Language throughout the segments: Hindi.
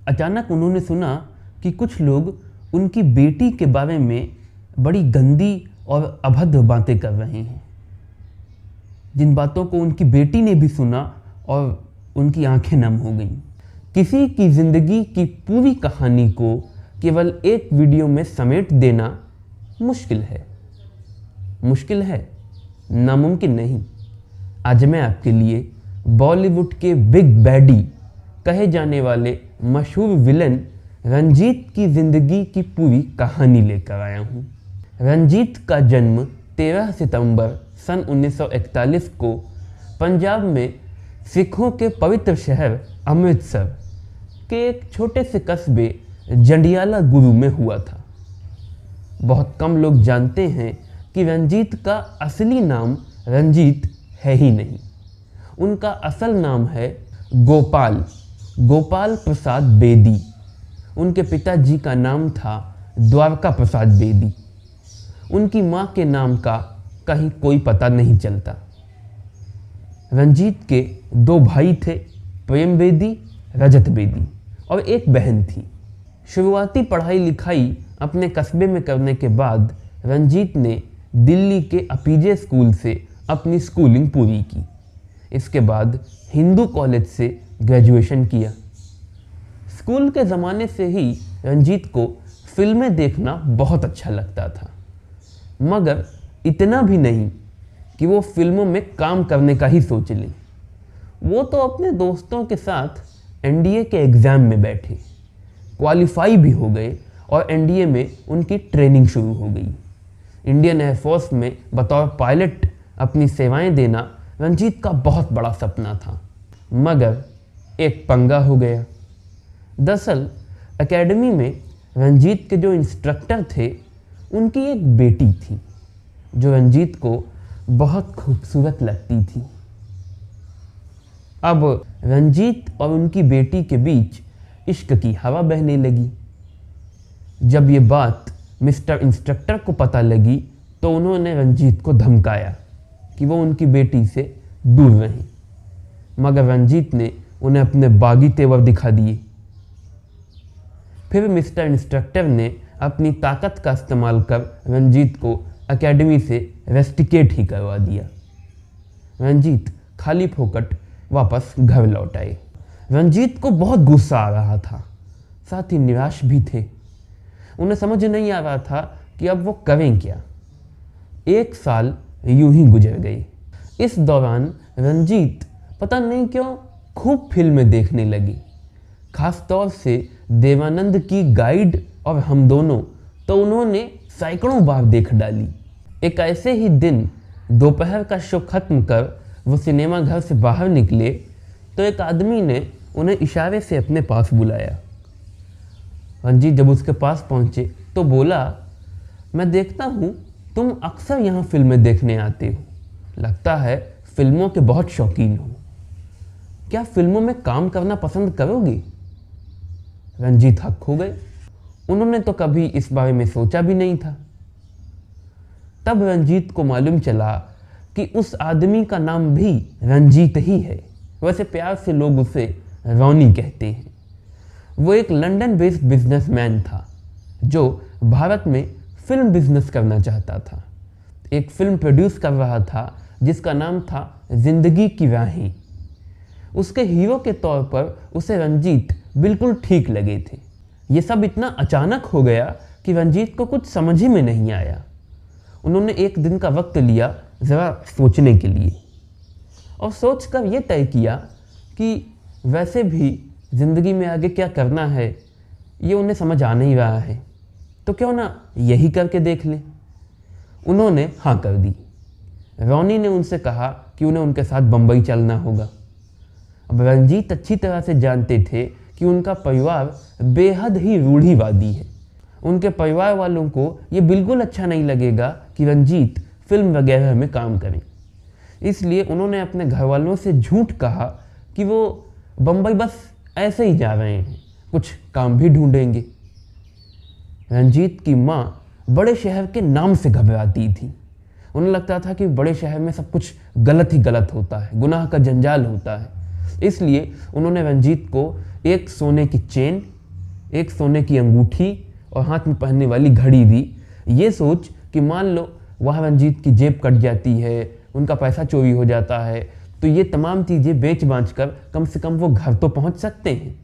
अचानक उन्होंने सुना कि कुछ लोग उनकी बेटी के बारे में बड़ी गंदी और अभद्र बातें कर रहे हैं, जिन बातों को उनकी बेटी ने भी सुना और उनकी आंखें नम हो गईं। किसी की ज़िंदगी की पूरी कहानी को केवल एक वीडियो में समेट देना मुश्किल है, नामुमकिन नहीं। आज मैं आपके लिए बॉलीवुड के बिग बैडी कहे जाने वाले मशहूर विलन रंजीत की ज़िंदगी की पूरी कहानी लेकर आया हूँ। रंजीत का जन्म 13 सितंबर सन 1941 को पंजाब में सिखों के पवित्र शहर अमृतसर के एक छोटे से कस्बे जंडियाला गुरु में हुआ था। बहुत कम लोग जानते हैं कि रंजीत का असली नाम रंजीत है ही नहीं। उनका असल नाम है गोपाल प्रसाद बेदी। उनके पिताजी का नाम था द्वारका प्रसाद बेदी। उनकी माँ के नाम का कहीं कोई पता नहीं चलता। रंजीत के 2 भाई थे, प्रेम बेदी, रजत बेदी, और एक बहन थी। शुरुआती पढ़ाई लिखाई अपने कस्बे में करने के बाद रंजीत ने दिल्ली के अपीजे स्कूल से अपनी स्कूलिंग पूरी की। इसके बाद हिंदू कॉलेज से ग्रेजुएशन किया। स्कूल के ज़माने से ही रंजीत को फिल्में देखना बहुत अच्छा लगता था, मगर इतना भी नहीं कि वो फिल्मों में काम करने का ही सोच ले। वो तो अपने दोस्तों के साथ एनडीए के एग्ज़ाम में बैठे, क्वालिफाई भी हो गए और एनडीए में उनकी ट्रेनिंग शुरू हो गई। इंडियन एयरफोर्स में बतौर पायलट अपनी सेवाएं देना रंजीत का बहुत बड़ा सपना था, मगर एक पंगा हो गया। दरअसल एकेडमी में रंजीत के जो इंस्ट्रक्टर थे, उनकी एक बेटी थी जो रंजीत को बहुत खूबसूरत लगती थी। अब रंजीत और उनकी बेटी के बीच इश्क की हवा बहने लगी। जब ये बात मिस्टर इंस्ट्रक्टर को पता लगी तो उन्होंने रंजीत को धमकाया कि वो उनकी बेटी से दूर रहें, मगर रंजीत ने उन्हें अपने बागी तेवर दिखा दिए। फिर मिस्टर इंस्ट्रक्टर ने अपनी ताकत का इस्तेमाल कर रंजीत को एकेडमी से रेस्टिकेट ही करवा दिया। रंजीत खाली फोकट वापस घर लौट आए। रंजीत को बहुत गुस्सा आ रहा था, साथ ही निराश भी थे। उन्हें समझ नहीं आ रहा था कि अब वो करें क्या। 1 साल यूं ही गुजर गए। इस दौरान रंजीत पता नहीं क्यों खूब फिल्में देखने लगे, खास तौर से देवानंद की गाइड और हम दोनों तो उन्होंने सैकड़ों बार देख डाली। एक ऐसे ही दिन दोपहर का शो खत्म कर वो सिनेमा घर से बाहर निकले तो एक आदमी ने उन्हें इशारे से अपने पास बुलाया। रंजीत जब उसके पास पहुंचे तो बोला, मैं देखता हूँ तुम अक्सर यहाँ फिल्में देखने आते हो, लगता है फिल्मों के बहुत शौकीन हो। क्या फिल्मों में काम करना पसंद करोगे? रंजीत हक हो गए। उन्होंने तो कभी इस बारे में सोचा भी नहीं था। तब रंजीत को मालूम चला कि उस आदमी का नाम भी रंजीत ही है। वैसे प्यार से लोग उसे रॉनी कहते हैं। वो एक लंदन बेस्ड बिजनेसमैन था जो भारत में फिल्म बिजनेस करना चाहता था। एक फिल्म प्रोड्यूस कर रहा था जिसका नाम था जिंदगी की राहें। उसके हीरो के तौर पर उसे रंजीत बिल्कुल ठीक लगे थे। ये सब इतना अचानक हो गया कि रंजीत को कुछ समझ ही में नहीं आया। उन्होंने एक दिन का वक्त लिया ज़रा सोचने के लिए, और सोचकर ये तय किया कि वैसे भी ज़िंदगी में आगे क्या करना है ये उन्हें समझ आ नहीं रहा है, तो क्यों ना यही करके देख लें। उन्होंने हाँ कर दी। रॉनी ने उनसे कहा कि उन्हें उनके साथ बम्बई चलना होगा। अब रंजीत अच्छी तरह से जानते थे कि उनका परिवार बेहद ही रूढ़िवादी है। उनके परिवार वालों को ये बिल्कुल अच्छा नहीं लगेगा कि रंजीत फिल्म वगैरह में काम करें। इसलिए उन्होंने अपने घर वालों से झूठ कहा कि वो बम्बई बस ऐसे ही जा रहे हैं, कुछ काम भी ढूंढेंगे। रंजीत की माँ बड़े शहर के नाम से घबराती थी। उन्हें लगता था कि बड़े शहर में सब कुछ गलत ही गलत होता है, गुनाह का जंजाल होता है। इसलिए उन्होंने रंजीत को एक सोने की चेन, एक सोने की अंगूठी और हाथ में पहनने वाली घड़ी दी, ये सोच कि मान लो वह रंजीत की जेब कट जाती है, उनका पैसा चोरी हो जाता है, तो ये तमाम चीज़ें बेच बाँच कर कम से कम वो घर तो पहुंच सकते हैं।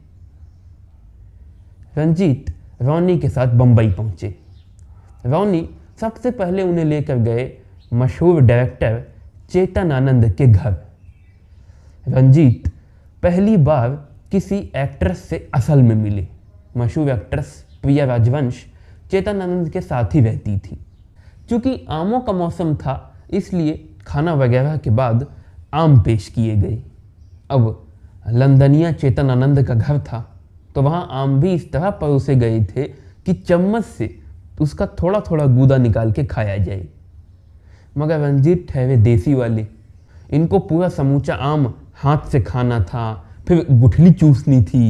रंजीत रोनी के साथ बम्बई पहुंचे। रोनी सबसे पहले उन्हें लेकर गए मशहूर डायरेक्टर चेतन आनंद के घर। रंजीत पहली बार किसी एक्ट्रेस से असल में मिले। मशहूर एक्ट्रेस प्रिया राजवंश चेतन आनंद के साथ ही रहती थी। चूँकि आमों का मौसम था, इसलिए खाना वगैरह के बाद आम पेश किए गए। अब लंदनिया चेतन आनंद का घर था, तो वहाँ आम भी इस तरह परोसे गए थे कि चम्मच से उसका थोड़ा थोड़ा गूदा निकाल के खाया जाए। मगर रंजीत ठहरे देसी वाले, इनको पूरा समूचा आम हाथ से खाना था, फिर गुठली चूसनी थी।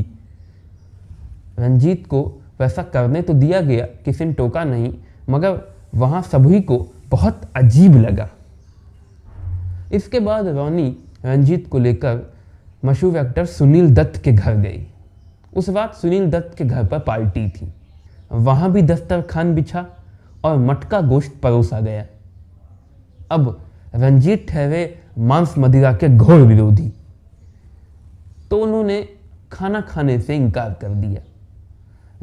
रंजीत को वैसा करने तो दिया गया, किसी ने टोका नहीं, मगर वहाँ सभी को बहुत अजीब लगा। इसके बाद रोनी रंजीत को लेकर मशहूर एक्टर सुनील दत्त के घर गई। उस रात सुनील दत्त के घर पर पार्टी थी। वहाँ भी दस्तरखान बिछा और मटका गोश्त परोसा गया। अब रंजीत ठहरे मांस मदिरा के घोर विरोधी, तो उन्होंने खाना खाने से इनकार कर दिया।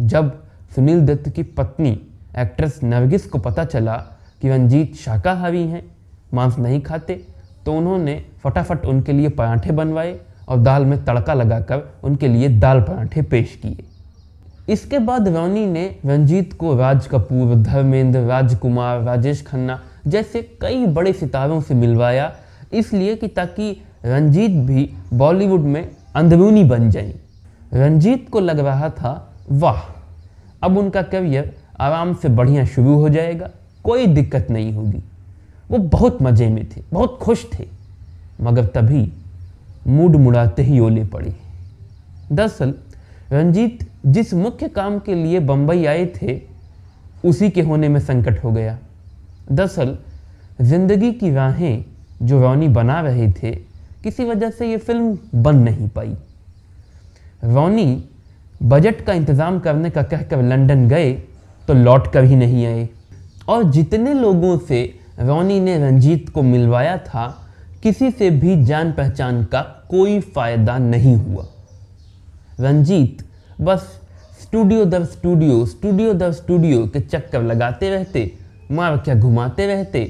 जब सुनील दत्त की पत्नी एक्ट्रेस नरगिस को पता चला कि रंजीत शाकाहारी हैं, मांस नहीं खाते, तो उन्होंने फटाफट उनके लिए पराठे बनवाए और दाल में तड़का लगाकर उनके लिए दाल पराठे पेश किए। इसके बाद रोनी ने रंजीत को राज कपूर, धर्मेंद्र, राजकुमार, राजेश खन्ना जैसे कई बड़े सितारों से मिलवाया, इसलिए कि ताकि रंजीत भी बॉलीवुड में अंदरूनी बन जाएं। रंजीत को लग रहा था वाह, अब उनका करियर आराम से बढ़िया शुरू हो जाएगा, कोई दिक्कत नहीं होगी। वो बहुत मज़े में थे, बहुत खुश थे। मगर तभी मूड मुड़ाते ही ओले पड़े। दरअसल रंजीत जिस मुख्य काम के लिए बम्बई आए थे, उसी के होने में संकट हो गया। दरअसल जिंदगी की राहें जो रोनी बना रहे थे, किसी वजह से ये फिल्म बन नहीं पाई। रोनी बजट का इंतज़ाम करने का कहकर लंदन गए तो लौट कर ही नहीं आए, और जितने लोगों से रोनी ने रंजीत को मिलवाया था, किसी से भी जान पहचान का कोई फ़ायदा नहीं हुआ। रंजीत बस स्टूडियो दर स्टूडियो, स्टूडियो दर स्टूडियो के चक्कर लगाते रहते, मार क्या घुमाते रहते,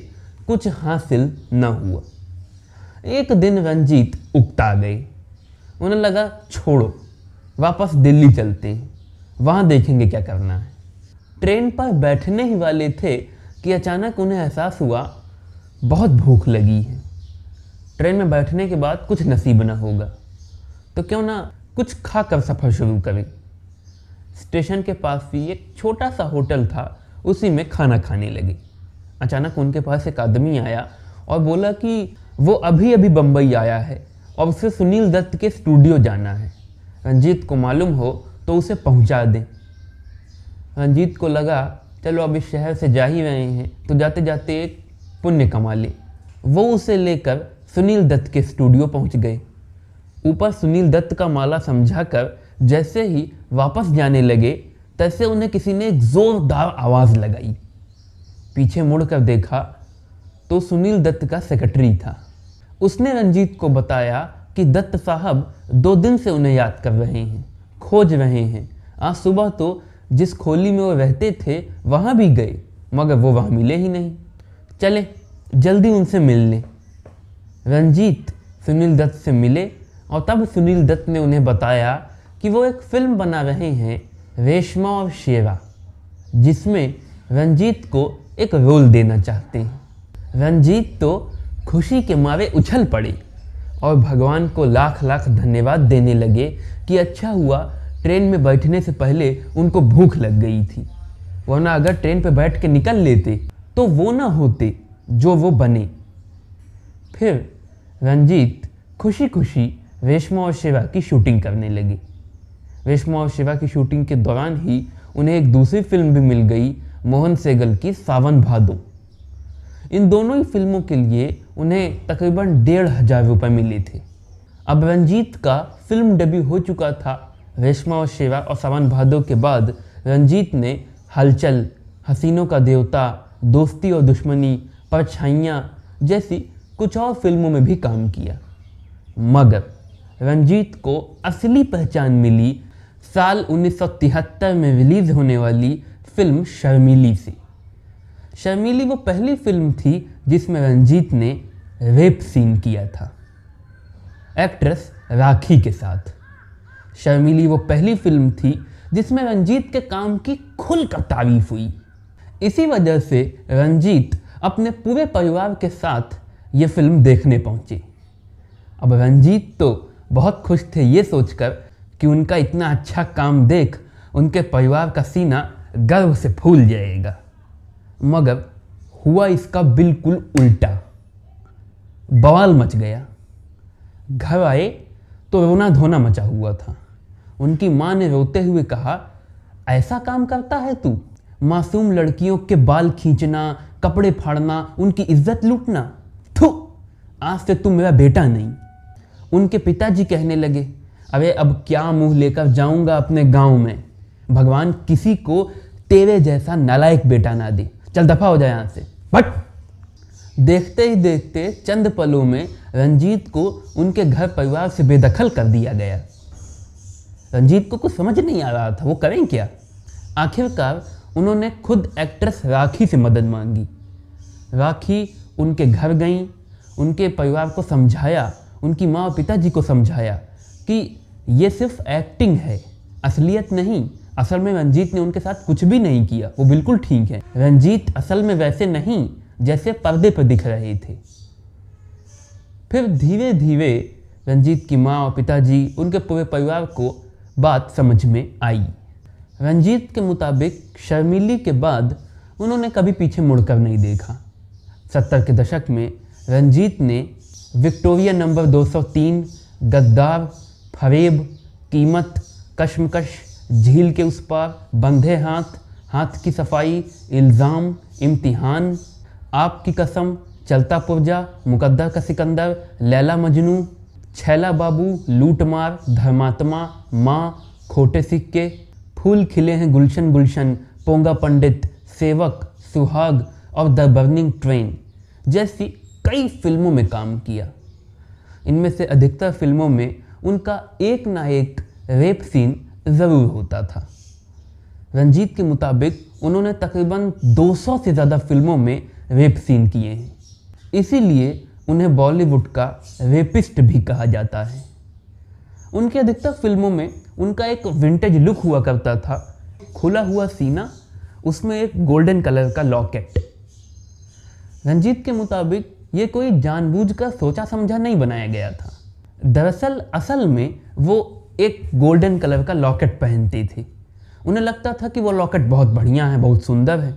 कुछ हासिल न हुआ। एक दिन रंजीत उकता गए। उन्हें लगा छोड़ो, वापस दिल्ली चलते हैं, वहाँ देखेंगे क्या करना है। ट्रेन पर बैठने ही वाले थे कि अचानक उन्हें एहसास हुआ बहुत भूख लगी है। ट्रेन में बैठने के बाद कुछ नसीब न होगा, तो क्यों ना कुछ खा कर सफ़र शुरू करें। स्टेशन के पास ही एक छोटा सा होटल था, उसी में खाना खाने लगे। अचानक उनके पास एक आदमी आया और बोला कि वो अभी अभी बम्बई आया है और उसे सुनील दत्त के स्टूडियो जाना है, रंजीत को मालूम हो तो उसे पहुंचा दें। रंजीत को लगा चलो अब इस शहर से जा ही रहे हैं तो जाते जाते एक पुण्य कमा ले। वो उसे लेकर सुनील दत्त के स्टूडियो पहुंच गए। ऊपर सुनील दत्त का माला समझाकर जैसे ही वापस जाने लगे, तैसे उन्हें किसी ने एक ज़ोरदार आवाज़ लगाई। पीछे मुड़कर देखा तो सुनील दत्त का सेक्रेटरी था। उसने रंजीत को बताया कि दत्त साहब 2 दिन से उन्हें याद कर रहे हैं, खोज रहे हैं। आज सुबह तो जिस खोली में वो रहते थे वहाँ भी गए, मगर वो वहाँ मिले ही नहीं। चले जल्दी उनसे मिल लें। रंजीत सुनील दत्त से मिले और तब सुनील दत्त ने उन्हें बताया कि वो एक फिल्म बना रहे हैं, रेशमा और शेरा, जिसमें रंजीत को एक रोल देना चाहते हैं। रंजीत तो खुशी के मारे उछल पड़े और भगवान को लाख लाख धन्यवाद देने लगे कि अच्छा हुआ ट्रेन में बैठने से पहले उनको भूख लग गई थी, वरना अगर ट्रेन पर बैठ के निकल लेते तो वो ना होते जो वो बने। फिर रंजीत खुशी खुशी रेशमा और शिवा की शूटिंग करने लगे। रेशमा और शिवा की शूटिंग के दौरान ही उन्हें एक दूसरी फिल्म भी मिल गई, मोहन सेगल की सावन भादो। इन दोनों ही फिल्मों के लिए उन्हें तकरीबन 1,500 रुपये मिले थे। अब रंजीत का फिल्म डेब्यू हो चुका था, रेशमा और शेरा और सावन भादो के बाद रंजीत ने हलचल, हसीनों का देवता, दोस्ती और दुश्मनी, परछाइयाँ जैसी कुछ और फिल्मों में भी काम किया। मगर रंजीत को असली पहचान मिली साल 1973 में रिलीज होने वाली फिल्म शर्मीली से। शर्मीली वो पहली फिल्म थी जिसमें रंजीत ने रेप सीन किया था एक्ट्रेस राखी के साथ। शर्मीली वो पहली फिल्म थी जिसमें रंजीत के काम की खुलकर तारीफ हुई। इसी वजह से रंजीत अपने पूरे परिवार के साथ ये फिल्म देखने पहुंचे। अब रंजीत तो बहुत खुश थे ये सोचकर कि उनका इतना अच्छा काम देख उनके परिवार का सीना गर्व से फूल जाएगा, मगर हुआ इसका बिल्कुल उल्टा। बवाल मच गया। घर आए तो रोना धोना मचा हुआ था। उनकी माँ ने रोते हुए कहा, ऐसा काम करता है तू? मासूम लड़कियों के बाल खींचना, कपड़े फाड़ना, उनकी इज्जत लूटना, थू, आज से तू मेरा बेटा नहीं। उनके पिताजी कहने लगे, अरे अब क्या मुंह लेकर जाऊंगा अपने गांव में, भगवान किसी को तेरे जैसा नालायक बेटा ना दे, चल दफा हो जाए यहाँ से, बट। देखते ही देखते चंद पलों में रंजीत को उनके घर परिवार से बेदखल कर दिया गया। रंजीत को कुछ समझ नहीं आ रहा था वो करें क्या। आखिरकार उन्होंने खुद एक्ट्रेस राखी से मदद मांगी। राखी उनके घर गईं, उनके परिवार को समझाया, उनकी माँ और पिताजी को समझाया कि ये सिर्फ एक्टिंग है, असलियत नहीं। असल में रंजीत ने उनके साथ कुछ भी नहीं किया, वो बिल्कुल ठीक है। रंजीत असल में वैसे नहीं जैसे पर्दे पर दिख रहे थे। फिर धीरे धीरे रंजीत की माँ और पिताजी, उनके पूरे परिवार को बात समझ में आई। रंजीत के मुताबिक शर्मीली के बाद उन्होंने कभी पीछे मुड़कर नहीं देखा। 70 के दशक में रंजीत ने विक्टोरिया नंबर 203, गद्दार, फरेब, कीमत, कश्मकश, झील के उस पार, बंधे हाथ, हाथ की सफाई, इल्ज़ाम, इम्तिहान, आपकी कसम, चलता पुर्जा, मुकद्दर का सिकंदर, लैला मजनू, छैला बाबू, लूटमार, धर्मात्मा, माँ, खोटे सिक्के, फूल खिले हैं गुलशन गुलशन, पोंगा पंडित, सेवक, सुहाग और द बर्निंग ट्रेन जैसी कई फिल्मों में काम किया। इनमें से अधिकतर फिल्मों में उनका एक ना एक रेप सीन ज़रूर होता था। रंजीत के मुताबिक उन्होंने तकरीबन 200 से ज़्यादा फिल्मों में रेप सीन किए हैं, इसीलिए उन्हें बॉलीवुड का रेपिस्ट भी कहा जाता है। उनके अधिकतर फिल्मों में उनका एक विंटेज लुक हुआ करता था, खुला हुआ सीना, उसमें एक गोल्डन कलर का लॉकेट। रंजीत के मुताबिक ये कोई जानबूझकर सोचा समझा नहीं बनाया गया था। दरअसल असल में वो एक गोल्डन कलर का लॉकेट पहनते थे। उन्हें लगता था कि वो लॉकेट बहुत बढ़िया है, बहुत सुंदर है,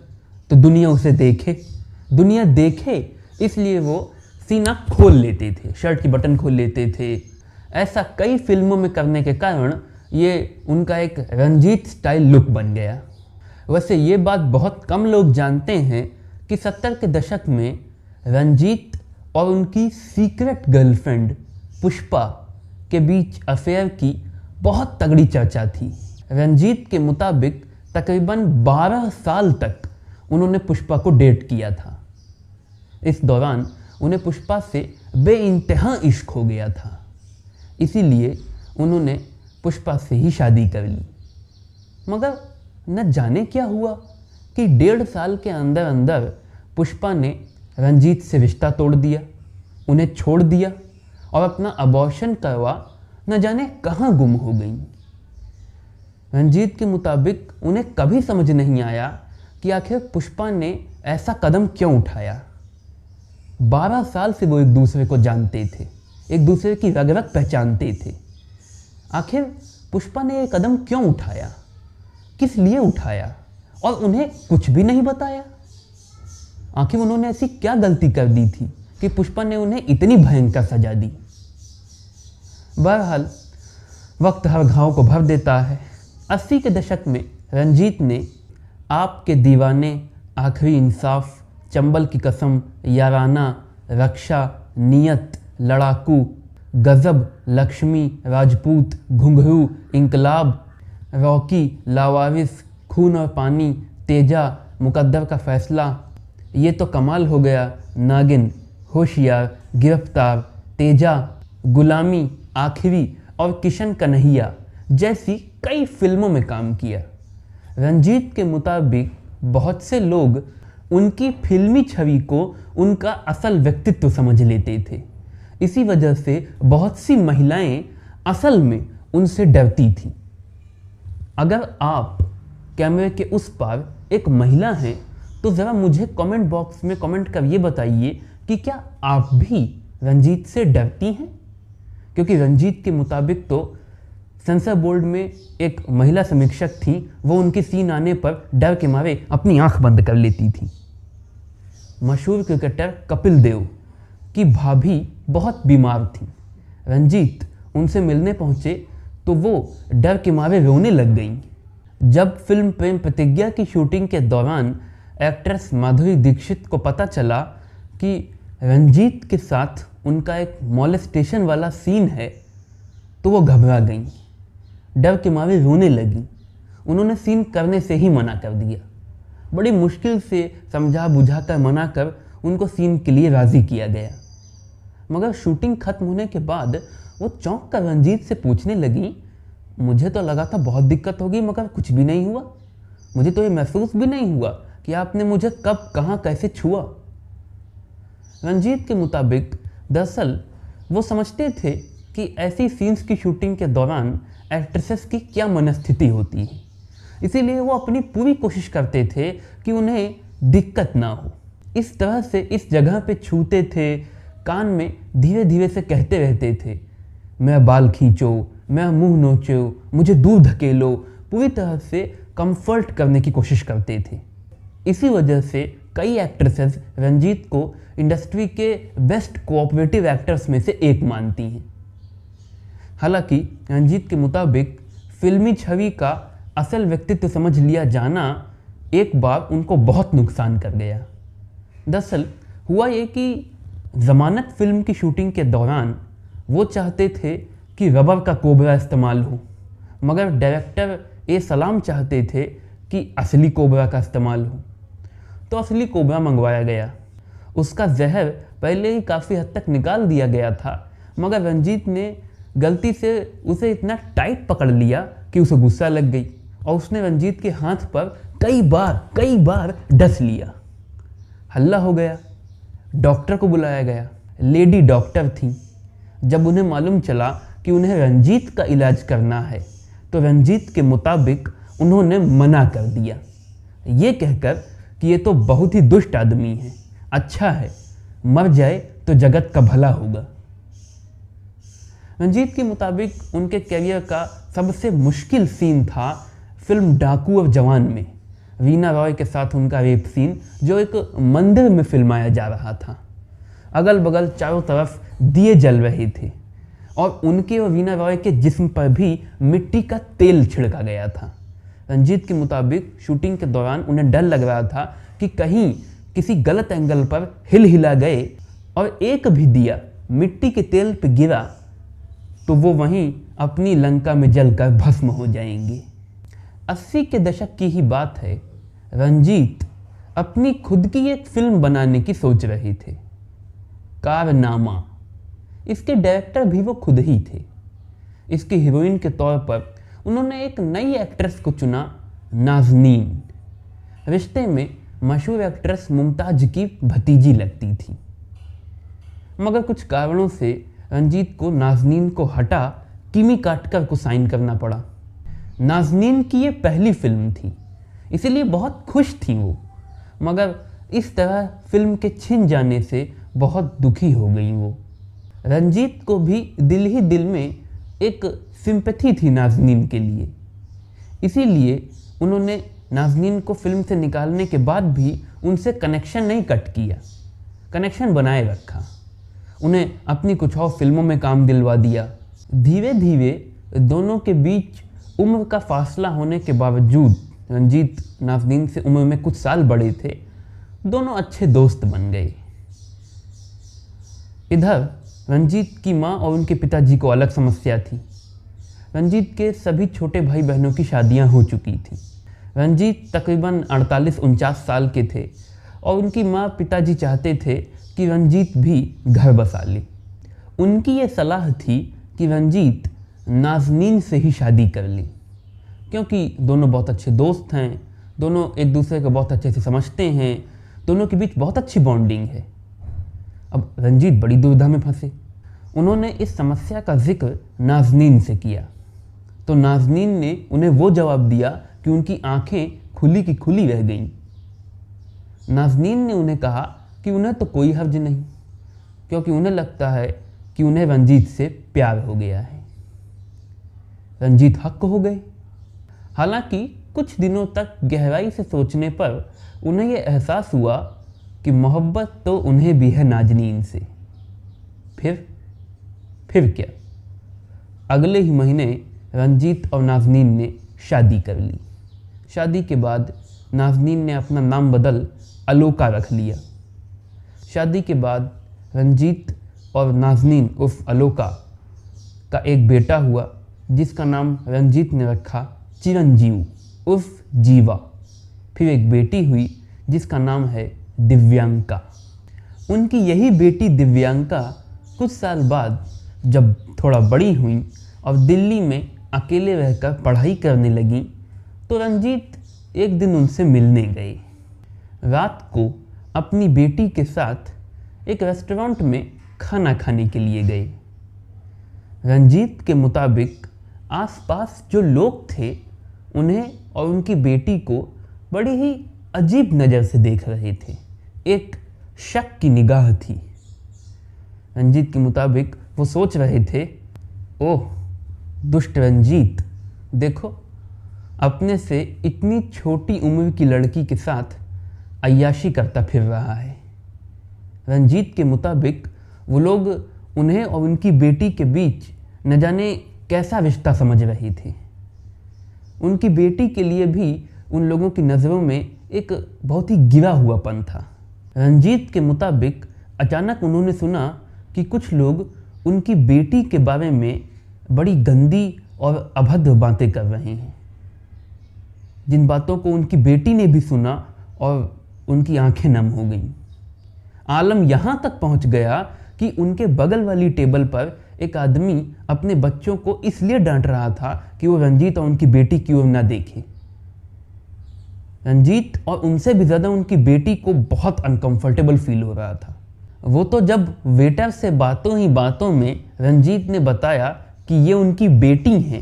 तो दुनिया उसे देखे, दुनिया देखे, इसलिए वो सीना खोल लेते थे, शर्ट की बटन खोल लेते थे। ऐसा कई फिल्मों में करने के कारण ये उनका एक रंजीत स्टाइल लुक बन गया। वैसे ये बात बहुत कम लोग जानते हैं कि 70 के दशक में रंजीत और उनकी सीक्रेट गर्लफ्रेंड पुष्पा के बीच अफेयर की बहुत तगड़ी चर्चा थी। रंजीत के मुताबिक तकरीबन 12 साल तक उन्होंने पुष्पा को डेट किया था। इस दौरान उन्हें पुष्पा से बेइंतहा इश्क हो गया था, इसीलिए उन्होंने पुष्पा से ही शादी कर ली। मगर न जाने क्या हुआ कि 1.5 साल के अंदर अंदर पुष्पा ने रंजीत से रिश्ता तोड़ दिया, उन्हें छोड़ दिया और अपना अबॉर्शन करवा न जाने कहाँ गुम हो गई। रंजीत के मुताबिक उन्हें कभी समझ नहीं आया कि आखिर पुष्पा ने ऐसा कदम क्यों उठाया। 12 साल से वो एक दूसरे को जानते थे, एक दूसरे की रग रग पहचानते थे। आखिर पुष्पा ने ये कदम क्यों उठाया, किस लिए उठाया, और उन्हें कुछ भी नहीं बताया। आखिर उन्होंने ऐसी क्या गलती कर दी थी कि पुष्पा ने उन्हें इतनी भयंकर सजा दी। बहरहाल वक्त हर घाव को भर देता है। 80 के दशक में रंजीत ने आपके दीवाने, आखिरी इंसाफ, चंबल की कसम, याराना, रक्षा, नियत, लड़ाकू, गजब, लक्ष्मी, राजपूत, घुंघरू, इंकलाब, रॉकी, लावारिस, खून और पानी, तेजा, मुकद्दर का फैसला, ये तो कमाल हो गया, नागिन, होशियार, गिरफ्तार, तेजा, गुलामी, आखिरी और किशन कन्हैया जैसी कई फिल्मों में काम किया। रंजीत के मुताबिक बहुत से लोग उनकी फिल्मी छवि को उनका असल व्यक्तित्व समझ लेते थे। इसी वजह से बहुत सी महिलाएं असल में उनसे डरती थीं। अगर आप कैमरे के उस पार एक महिला हैं तो ज़रा मुझे कमेंट बॉक्स में कमेंट कर ये बताइए कि क्या आप भी रंजीत से डरती हैं? क्योंकि रंजीत के मुताबिक तो सेंसर बोर्ड में एक महिला समीक्षक थी, वो उनके सीन आने पर डर के मारे अपनी आंख बंद कर लेती थी। मशहूर क्रिकेटर कपिल देव की भाभी बहुत बीमार थी। रंजीत उनसे मिलने पहुंचे तो वो डर के मारे रोने लग गईं। जब फिल्म प्रेम प्रतिज्ञा की शूटिंग के दौरान एक्ट्रेस माधुरी दीक्षित को पता चला कि रंजीत के साथ उनका एक मॉलेस्टेशन वाला सीन है तो वो घबरा गईं, डर के मारे रोने लगीं। उन्होंने सीन करने से ही मना कर दिया। बड़ी मुश्किल से समझा बुझा कर मना कर उनको सीन के लिए राज़ी किया गया। मगर शूटिंग खत्म होने के बाद वो चौंक कर रंजीत से पूछने लगी, मुझे तो लगा था बहुत दिक्कत होगी मगर कुछ भी नहीं हुआ। मुझे तो ये महसूस भी नहीं हुआ कि आपने मुझे कब कहाँ कैसे छुआ। रंजीत के मुताबिक दरअसल वो समझते थे कि ऐसी सीन्स की शूटिंग के दौरान एक्ट्रेसेस की क्या मनस्थिति होती है, इसीलिए वो अपनी पूरी कोशिश करते थे कि उन्हें दिक्कत ना हो। इस तरह से इस जगह पे छूते थे, कान में धीरे धीरे से कहते रहते थे, मेरा बाल खींचो, मेरा मुंह नोचो, मुझे दूर धकेलो, पूरी तरह से कंफर्ट करने की कोशिश करते थे। इसी वजह से कई एक्ट्रेसेस रंजीत को इंडस्ट्री के बेस्ट कोऑपरेटिव एक्टर्स में से एक मानती हैं। हालांकि रंजीत के मुताबिक फिल्मी छवि का असल व्यक्तित्व समझ लिया जाना एक बार उनको बहुत नुकसान कर गया। दरअसल हुआ ये कि ज़मानत फिल्म की शूटिंग के दौरान वो चाहते थे कि रबर का कोबरा इस्तेमाल हो, मगर डायरेक्टर ए सलाम चाहते थे कि असली कोबरा का इस्तेमाल हो। तो असली कोबरा मंगवाया गया। उसका जहर पहले ही काफ़ी हद तक निकाल दिया गया था, मगर रंजीत ने गलती से उसे इतना टाइट पकड़ लिया कि उसे गुस्सा लग गई और उसने रंजीत के हाथ पर कई बार डस लिया। हल्ला हो गया, डॉक्टर को बुलाया गया। लेडी डॉक्टर थी। जब उन्हें मालूम चला कि उन्हें रंजीत का इलाज करना है तो रंजीत के मुताबिक उन्होंने मना कर दिया, ये कहकर कि ये तो बहुत ही दुष्ट आदमी है, अच्छा है मर जाए तो जगत का भला होगा। रंजीत के मुताबिक उनके करियर का सबसे मुश्किल सीन था फिल्म डाकू और जवान में रीना रॉय के साथ उनका रेप सीन, जो एक मंदिर में फिल्माया जा रहा था। अगल बगल चारों तरफ दिए जल रहे थे और उनके और रीना रॉय के जिस्म पर भी मिट्टी का तेल छिड़का गया था। रंजीत के मुताबिक शूटिंग के दौरान उन्हें डर लग रहा था कि कहीं किसी गलत एंगल पर हिला गए और एक भी दिया मिट्टी के तेल पर गिरा तो वो वहीं अपनी लंका में जलकर भस्म हो जाएंगे। 80 के दशक की ही बात है। रंजीत अपनी खुद की एक फिल्म बनाने की सोच रहे थे, कारनामा। इसके डायरेक्टर भी वो खुद ही थे। इसकी हीरोइन के तौर पर उन्होंने एक नई एक्ट्रेस को चुना, नाज़नीन। रिश्ते में मशहूर एक्ट्रेस मुमताज की भतीजी लगती थी, मगर कुछ कारणों से रंजीत को नाज़नीन को हटा किमी काटकर को साइन करना पड़ा। नाज़नीन की ये पहली फिल्म थी, इसीलिए बहुत खुश थी वो, मगर इस तरह फिल्म के छिन जाने से बहुत दुखी हो गई वो। रंजीत को भी दिल ही दिल में एक सिंपैथी थी नाज़नीन के लिए, इसीलिए उन्होंने नाज़नीन को फिल्म से निकालने के बाद भी उनसे कनेक्शन नहीं कट किया, कनेक्शन बनाए रखा। उन्हें अपनी कुछ और फिल्मों में काम दिलवा दिया। धीरे धीरे दोनों के बीच उम्र का फासला होने के बावजूद, रंजीत नाज़नीन से उम्र में कुछ साल बड़े थे, दोनों अच्छे दोस्त बन गए। इधर रंजीत की माँ और उनके पिताजी को अलग समस्या थी। रंजीत के सभी छोटे भाई बहनों की शादियां हो चुकी थी। रंजीत तकरीबन 48-49 साल के थे और उनकी माँ पिताजी चाहते थे कि रंजीत भी घर बसा ले। उनकी ये सलाह थी कि रंजीत नाज़नीन से ही शादी कर ले, क्योंकि दोनों बहुत अच्छे दोस्त हैं, दोनों एक दूसरे को बहुत अच्छे से समझते हैं, दोनों के बीच बहुत अच्छी बॉन्डिंग है। अब रंजीत बड़ी दुविधा में फंसे। उन्होंने इस समस्या का जिक्र नाज़नीन से किया तो नाज़नीन ने उन्हें वो जवाब दिया कि उनकी आंखें खुली की खुली रह गईं। नाज़नीन ने उन्हें कहा कि उन्हें तो कोई हर्ज नहीं, क्योंकि उन्हें लगता है कि उन्हें रंजीत से प्यार हो गया है। रंजीत हक हो गए। हालांकि कुछ दिनों तक गहराई से सोचने पर उन्हें यह एहसास हुआ कि मोहब्बत तो उन्हें भी है नाज़नीन से। फिर क्या, अगले ही महीने रंजीत और नाज़नीन ने शादी कर ली। शादी के बाद नाज़नीन ने अपना नाम बदल अलोका रख लिया। शादी के बाद रंजीत और नाज़नीन उर्फ अलोका का एक बेटा हुआ, जिसका नाम रंजीत ने रखा चिरंजीव उर्फ जीवा। फिर एक बेटी हुई जिसका नाम है दिव्यांका। उनकी यही बेटी दिव्यांका कुछ साल बाद जब थोड़ा बड़ी हुई और दिल्ली में अकेले रहकर पढ़ाई करने लगी तो रंजीत एक दिन उनसे मिलने गए। रात को अपनी बेटी के साथ एक रेस्टोरेंट में खाना खाने के लिए गए। रंजीत के मुताबिक आसपास जो लोग थे उन्हें और उनकी बेटी को बड़ी ही अजीब नज़र से देख रहे थे। एक शक की निगाह थी। रंजीत के मुताबिक वो सोच रहे थे, ओह दुष्ट रंजीत, देखो अपने से इतनी छोटी उम्र की लड़की के साथ अय्याशी करता फिर रहा है। रंजीत के मुताबिक वो लोग उन्हें और उनकी बेटी के बीच न जाने कैसा रिश्ता समझ रहे थे। उनकी बेटी के लिए भी उन लोगों की नज़रों में एक बहुत ही गिरा हुआपन था। रंजीत के मुताबिक अचानक उन्होंने सुना कि कुछ लोग उनकी बेटी के बारे में बड़ी गंदी और अभद्र बातें कर रहे हैं, जिन बातों को उनकी बेटी ने भी सुना और उनकी आंखें नम हो गईं। आलम यहाँ तक पहुँच गया कि उनके बगल वाली टेबल पर एक आदमी अपने बच्चों को इसलिए डांट रहा था कि वो रंजीत और उनकी बेटी की ओर न देखे। रंजीत और उनसे भी ज़्यादा उनकी बेटी को बहुत अनकंफर्टेबल फील हो रहा था। वो तो जब वेटर से बातों ही बातों में रंजीत ने बताया कि ये उनकी बेटी हैं,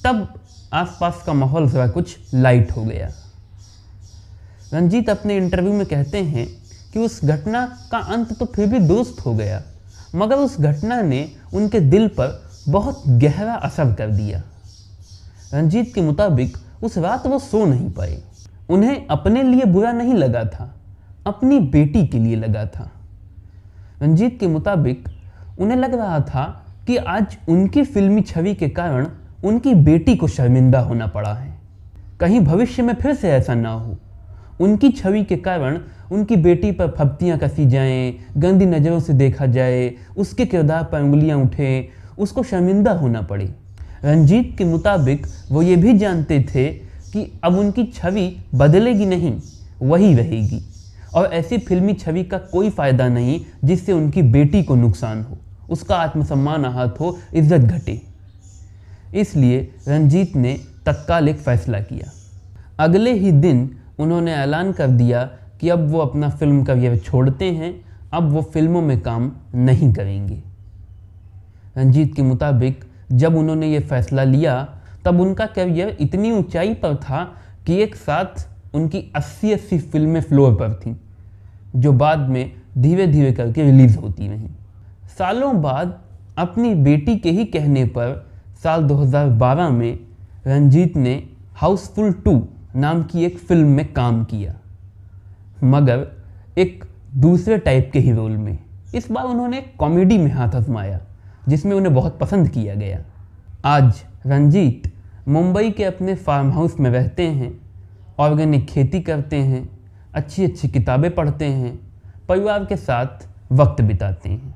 तब आसपास का माहौल ज़रा कुछ लाइट हो गया। रंजीत अपने इंटरव्यू में कहते हैं कि उस घटना का अंत तो फिर भी दुरुस्त हो गया, मगर उस घटना ने उनके दिल पर बहुत गहरा असर कर दिया। रंजीत के मुताबिक उस रात वो सो नहीं पाए। उन्हें अपने लिए बुरा नहीं लगा था, अपनी बेटी के लिए लगा था। रंजीत के मुताबिक उन्हें लग रहा था कि आज उनकी फिल्मी छवि के कारण उनकी बेटी को शर्मिंदा होना पड़ा है। कहीं भविष्य में फिर से ऐसा ना हो, उनकी छवि के कारण उनकी बेटी पर फप्तियाँ कसी जाएं, गंदी नज़रों से देखा जाए, उसके किरदार पर उंगलियाँ उठें, उसको शर्मिंदा होना पड़े। रंजीत के मुताबिक वो ये भी जानते थे कि अब उनकी छवि बदलेगी नहीं, वही रहेगी, और ऐसी फिल्मी छवि का कोई फ़ायदा नहीं जिससे उनकी बेटी को नुकसान हो, उसका आत्मसम्मान आहत हो, इज्जत घटे। इसलिए रंजीत ने तत्काल एक फ़ैसला किया। अगले ही दिन उन्होंने ऐलान कर दिया कि अब वो अपना फिल्म करियर छोड़ते हैं, अब वो फिल्मों में काम नहीं करेंगे। रंजीत के मुताबिक जब उन्होंने ये फ़ैसला लिया तब उनका करियर इतनी ऊंचाई पर था कि एक साथ उनकी 80 फिल्में फ्लोर पर थीं, जो बाद में धीरे धीरे करके रिलीज़ होती रहीं। सालों बाद अपनी बेटी के ही कहने पर साल 2012 में रंजीत ने हाउसफुल 2 नाम की एक फिल्म में काम किया, मगर एक दूसरे टाइप के ही रोल में। इस बार उन्होंने कॉमेडी में हाथ आजमाया, जिसमें उन्हें बहुत पसंद किया गया। आज रंजीत मुंबई के अपने फार्म हाउस में रहते हैं, ऑर्गेनिक खेती करते हैं, अच्छी अच्छी किताबें पढ़ते हैं, परिवार के साथ वक्त बिताते हैं।